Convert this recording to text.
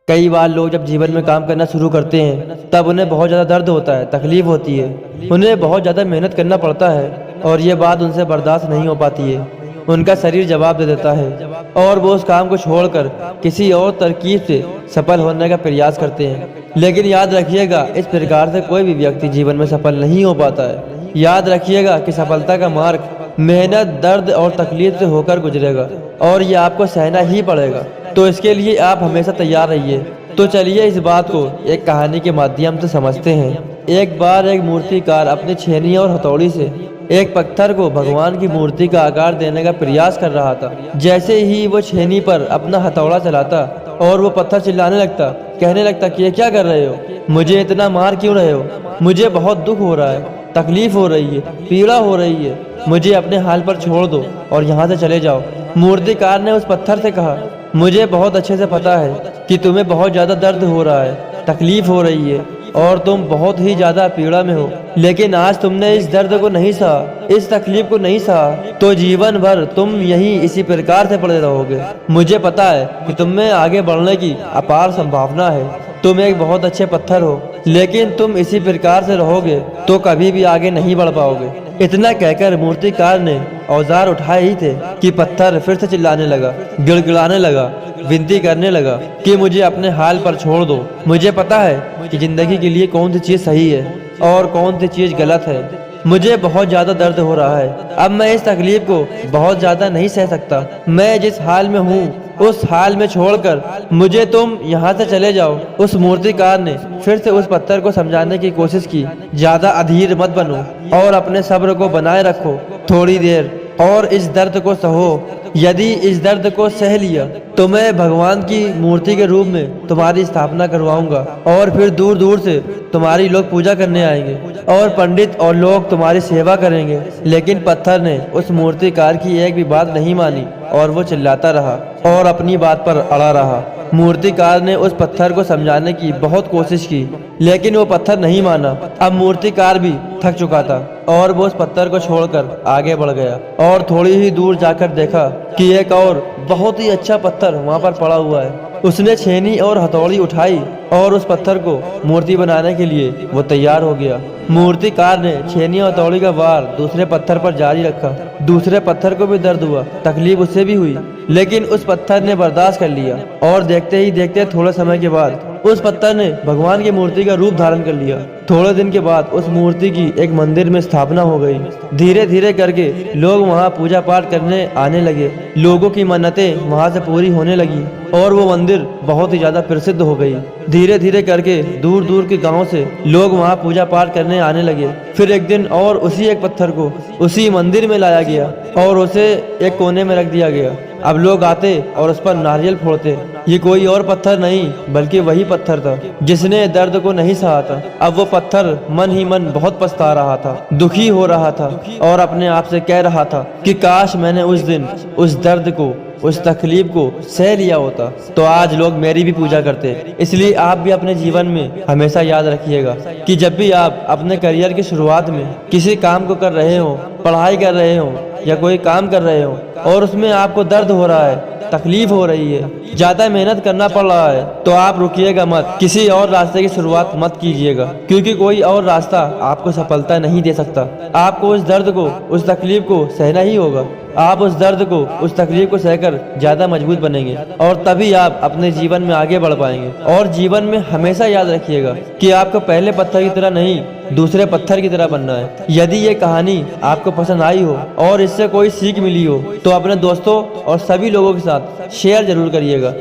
कई बार लोग जब जीवन में काम करना शुरू करते हैं तब उन्हें बहुत ज़्यादा दर्द होता है, तकलीफ होती है, उन्हें बहुत ज़्यादा मेहनत करना पड़ता है और ये बात उनसे बर्दाश्त नहीं हो पाती है। उनका शरीर जवाब दे देता है और वो उस काम को छोड़कर किसी और तरकीब से सफल होने का प्रयास करते हैं। लेकिन याद रखिएगा, इस प्रकार से कोई भी व्यक्ति जीवन में सफल नहीं हो पाता है। याद रखिएगा कि सफलता का मार्ग मेहनत, दर्द और तकलीफ से होकर गुजरेगा और ये आपको सहना ही पड़ेगा। तो इसके लिए आप हमेशा तैयार रहिए। तो चलिए इस बात को एक कहानी के माध्यम से समझते हैं। एक बार एक मूर्तिकार अपनी छेनी और हथौड़ी से एक पत्थर को भगवान की मूर्ति का आकार देने का प्रयास कर रहा था। जैसे ही वो छेनी पर अपना हथौड़ा चलाता और वो पत्थर चिल्लाने लगता, कहने लगता कि ये क्या कर रहे हो, मुझे इतना मार क्यों रहे हो, मुझे बहुत दुख हो रहा है, तकलीफ हो रही है, पीड़ा हो रही है, मुझे अपने हाल पर छोड़ दो और यहाँ से चले जाओ। मूर्तिकार ने उस पत्थर से कहा, मुझे बहुत अच्छे से पता है कि तुम्हें बहुत ज़्यादा दर्द हो रहा है, तकलीफ हो रही है और तुम बहुत ही ज़्यादा पीड़ा में हो, लेकिन आज तुमने इस दर्द को नहीं सहा, इस तकलीफ को नहीं सहा तो जीवन भर तुम यहीं इसी प्रकार से पड़े रहोगे। मुझे पता है कि तुम में आगे बढ़ने की अपार संभावना है, तुम एक बहुत अच्छे पत्थर हो, लेकिन तुम इसी प्रकार से रहोगे तो कभी भी आगे नहीं बढ़ पाओगे। इतना कहकर मूर्तिकार ने औजार उठाए ही थे कि पत्थर फिर से चिल्लाने लगा, गिड़गिड़ाने लगा, विनती करने लगा कि मुझे अपने हाल पर छोड़ दो। मुझे पता है कि जिंदगी के लिए कौन सी चीज़ सही है और कौन सी चीज़ गलत है। मुझे बहुत ज़्यादा दर्द हो रहा है, अब मैं इस तकलीफ को बहुत ज़्यादा नहीं सह सकता। मैं जिस हाल में हूँ उस हाल में छोड़कर मुझे तुम यहाँ से चले जाओ। उस मूर्तिकार ने फिर से उस पत्थर को समझाने की कोशिश की, ज़्यादा अधीर मत बनो और अपने सब्र को बनाए रखो थोड़ी देर और इस दर्द को सहो। यदि इस दर्द को सह लिया तो मैं भगवान की मूर्ति के रूप में तुम्हारी स्थापना करवाऊंगा और फिर दूर दूर से तुम्हारी लोग पूजा करने आएंगे और पंडित और लोग तुम्हारी सेवा करेंगे। लेकिन पत्थर ने उस मूर्तिकार की एक भी बात नहीं मानी और वो चिल्लाता रहा और अपनी बात पर अड़ा रहा। मूर्तिकार ने उस पत्थर को समझाने की बहुत कोशिश की, लेकिन वो पत्थर नहीं माना। अब मूर्तिकार भी थक चुका था और वो उस पत्थर को छोड़कर आगे बढ़ गया और थोड़ी ही दूर जाकर देखा कि एक और बहुत ही अच्छा पत्थर वहाँ पर पड़ा हुआ है। उसने छेनी और हथौड़ी उठाई और उस पत्थर को मूर्ति बनाने के लिए वो तैयार हो गया। मूर्तिकार ने छेनी और हथौड़ी का वार दूसरे पत्थर पर जारी रखा। दूसरे पत्थर को भी दर्द हुआ, तकलीफ उससे भी हुई, लेकिन उस पत्थर ने बर्दाश्त कर लिया और देखते ही देखते थोड़े समय के बाद उस पत्थर ने भगवान की मूर्ति का रूप धारण कर लिया। थोड़े दिन के बाद उस मूर्ति की एक मंदिर में स्थापना हो गई। धीरे धीरे करके लोग वहाँ पूजा पाठ करने आने लगे। लोगों की मन्नतें वहाँ से पूरी होने लगी और वो मंदिर बहुत ही ज्यादा प्रसिद्ध हो गई। धीरे धीरे करके दूर दूर के गांव से लोग वहाँ पूजा पाठ करने आने लगे। फिर एक दिन और उसी एक पत्थर को उसी मंदिर में लाया गया और उसे एक कोने में रख दिया गया। अब लोग आते और उस पर नारियल फोड़ते। ये कोई और पत्थर नहीं बल्कि वही पत्थर था जिसने दर्द को नहीं सहा था। अब वो पत्थर मन ही मन बहुत पछता रहा था, दुखी हो रहा था और अपने आप से कह रहा था कि काश मैंने उस दिन उस दर्द को, उस तकलीफ को सह लिया होता तो आज लोग मेरी भी पूजा करते। इसलिए आप भी अपने जीवन में हमेशा याद रखिएगा कि जब भी आप अपने करियर की शुरुआत में किसी काम को कर रहे हो, पढ़ाई कर रहे हो या कोई काम कर रहे हो और उसमें आपको दर्द हो रहा है, तकलीफ हो रही है, ज्यादा मेहनत करना पड़ रहा है, तो आप रुकिएगा मत, किसी और रास्ते की शुरुआत मत कीजिएगा, क्योंकि कोई और रास्ता आपको सफलता नहीं दे सकता। आपको उस दर्द को, उस तकलीफ को सहना ही होगा। आप उस दर्द को, उस तकलीफ को सहकर ज्यादा मजबूत बनेंगे और तभी आप अपने जीवन में आगे बढ़ पाएंगे। और जीवन में हमेशा याद रखिएगा कि आपको पहले पत्थर की तरह नहीं, दूसरे पत्थर की तरह बनना है। यदि ये कहानी आपको पसंद आई हो और इससे कोई सीख मिली हो तो अपने दोस्तों और सभी लोगों के साथ शेयर जरूर करिएगा।